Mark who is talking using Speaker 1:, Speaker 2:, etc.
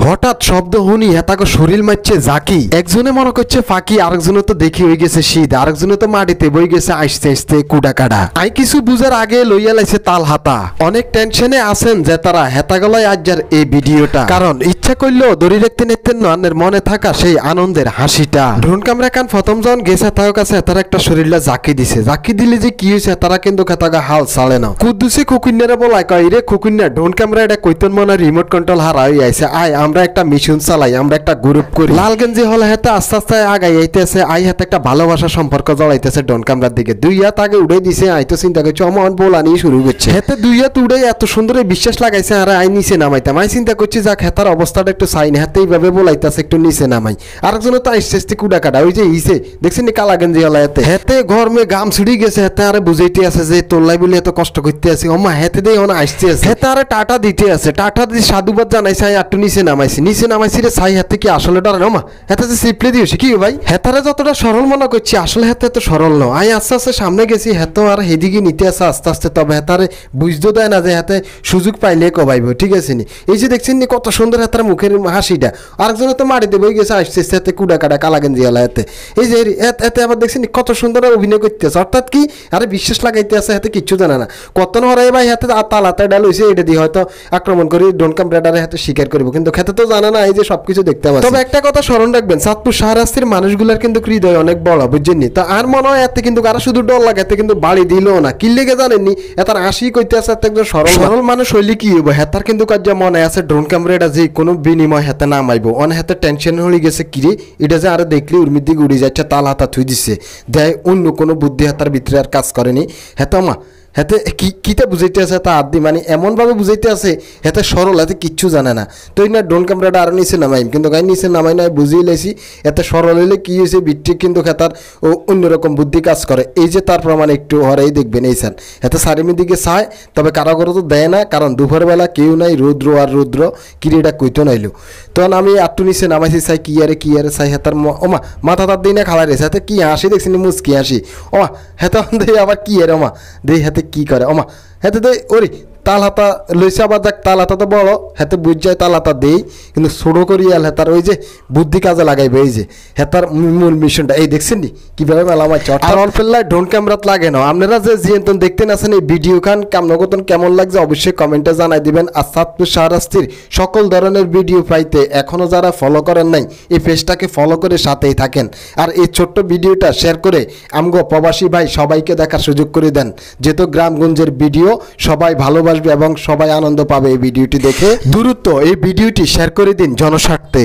Speaker 1: হঠাৎ শব্দ শুনি হেতাকে শরীর মারছে জাকি। একজনে মনে করছে ফাঁকি, আরেকজনে তো দেখি হয়ে গেছে শীত, আরেকজনে তো মাটিতে বই গেছে আস্তে আস্তে কুড়া কাটা। আই কিছু বুঝার আগে লইয়া লাইছে তাল হাতা। অনেক টেনশনে আছেন যে তারা হেতা গলায় আজ্জার এই ভিডিওটা, কারণ ইচ্ছা করলেও দড়ি রাখতে নিতেন নানের মনে থাকা সেই আনন্দের হাসিটা। ড্রোন ক্যামেরা কান প্রথম যখন গেছে তার কাছে তারা একটা শরীরটা জাকি দিছে। জাকি দিলে যে কি হয়েছে তারা কিন্তু হেতাগা হাল ছাড়ে না। কুদ্দুসে খুকুন্যারে বলাই কয় রে খুকুন্যা, ড্রোন ক্যামেরা এটা কইতেন মনে রিমোট কন্ট্রোল হারাই আইছে, আয় আমরা একটা মিশন চালাই, আমরা একটা গ্রুপ করি। লালগঞ্জি হলে হেতে আস্তে আস্তে আগাই আইতেছে। আই হাতে একটা ভালোবাসা সম্পর্ক জড়াইতেছে ড্রোন ক্যামেরার দিকে। দুই হাত আগে উড়ে দিছে। আই তো চিন্তা করছি অমন বোলানি শুরু করছে। হেতে দুই হাত উড়ে এত সুন্দর বিশ্বাস লাগাইছে আর আই নিচে নামাইতাম। আই চিন্তা করছি যাক হেতার অবস্থাটা একটু চাই না, হাতে এইভাবে বলাইতেছে একটু নিচে নামাই। আরেকজন তো আস্তে আস্তে কুড়া কাটা ওই যে ইসে দেখছেন নি কালাগঞ্জি হলে হেতে হেতে গরমে গাম ছুড়ি গেছে। হেতে আরে বুঝাইতে আছে যে তোল্লাই বলে এত কষ্ট করতে আছে। ওমা হেতে দিয়ে এখন আসতে আছে। হেতে আরে টাটা দিতে আছে। টাটা দিয়ে সাধুবাদ জানাইছে। আই একটু নিচে নামাইছি। নিচে নামাইছি রে সাই হাতে কি আসলে ডরে না? হেতে যে সিপ্লে দিয়েছে কি ভাই, হেতারে যতটা সরল মনে করছি আসলে হেতে এত সরল না। আই আস্তে আস্তে সামনে গেছি। হেতো আর হেদিকে নিতে আসে আস্তে আস্তে। তবে হেতারে বুঝতে দেয় না যে হাতে সুযোগ পাইলে কবাইব। ঠিক আছে নি, এই যে দেখছেন নি কত সুন্দর হেতার মুখের হাসিটা। আরেকজনে তো মাটিতে বই গেছে আসছে হাতে কুড়া কাটা কালাগঞ্জি এলা হাতে। এই যে এতে আবার দেখছেন কত সুন্দর অভিনয় করতেছে। অর্থাৎ কি আরে বিশ্বাস লাগাইতে আছে, হাতে কিচ্ছু জানে না। কত হরাই ভাই হাতে তালাতে ডাল হয়েছে, এটা দিয়ে হয়তো আক্রমণ করি ড্রোন ক্যামেরাটারে হাতে শিকার করবো, কিন্তু খেতে তো জানে না এই যে সবকিছু দেখতে পাচ্ছি। তবে একটা কথা স্মরণ রাখবেন, চাঁদপুর শাহরাস্তির মানুষগুলার কিন্তু হৃদয় অনেক বড়, বুঝছেন নি? তা আর মনে হয় এতে কিন্তু আরো শুধু ডর লাগে, এতে কিন্তু বাড়ি দিলেও না কি লেগে জানেননি। এতার হাসি কইতে আছে একজন সরল মানুষ হইলে কি হইব। হেতার কিন্তু কাজ মনে আছে ড্রোন ক্যামেরাটা যে কোনো বিনিময় হাতে নামাইব। অনেক হাতে টেনশন হয়ে গেছে কিরে এটা যে আরে দেখলে উর্মির দিকে উড়ে যাচ্ছে, তাল হাতা থুই দিচ্ছে। দেয় অন্য কোনো বুদ্ধি হাতার ভিতরে আর কাজ করেনি। হেতা মা হেতে কিটা বুঝাইতে আছে তা আদি মানে এমনভাবে বুঝাইতে আছে হেতে সরল, হাতে কিচ্ছু জানে না। তো এই না ড্রোন ক্যামেরাটা আরো নিচে নামাইম, কিন্তু গাই নিচে নামাই না বুঝিয়ে লাইছি। এতে সরল হইলে কি হয়েছে ভিত্তিক কিন্তু হেতার ও অন্যরকম বুদ্ধি কাজ করে। এই যে তার প্রমাণ একটু হরাই দেখবেন এই স্যার হেতে সারিমের দিকে চায়, তবে কারো করে তো দেয় না, কারণ দুপুরবেলা কেউ নাই, রৌদ্র আর রৌদ্র কিরিটা কইতো নাইলো। তখন আমি একটু নিচে নামাইছি চাই কি আরে চাই হেতার ওমা মাথা তার দিই না খালাই রেছে। হাতে কি হাসি দেখছি মুচকি হাসি। ওমা হেতে দেই আবার কি আরে ওমা দেই হাতে কি করে। ওমা হেতে দেই ওরে তাল হাতা লইছে। আবার দেখ তাল হাতা তো বড়, হেতে বুঝ যায় তাল হাতা দেই, কিন্তু ছোটো করিয়া হেতার ওই যে বুদ্ধি কাজে লাগাইবে। এই যে হেতার মূল মিশনটা এই দেখছেন নি কিভাবে মেলা মারছে। আর অল্পেল্লায় ড্রোন ক্যামেরাত লাগে না। আপনারা যে জিয়ন্তন দেখতেন আছেন এই ভিডিও খান কামনগতন কেমন লাগছে অবশ্যই কমেন্টে জানাই দিবেন। আর চাঁদপুর শাহরাস্তির সকল ধরনের ভিডিও পাইতে এখনো যারা ফলো করেন নাই এই পেজটাকে ফলো করে সাথেই থাকেন। আর এই ছোট্ট ভিডিওটা শেয়ার করে আমগো প্রবাসী ভাই সবাইকে দেখার সুযোগ করে দেন, যেহেতু গ্রামগঞ্জের ভিডিও সবাই ভালোবাসবে এবং সবাই আনন্দ পাবে এই ভিডিওটি দেখে। দ্রুত এই ভিডিওটি শেয়ার করে দিন জনস্বার্থে।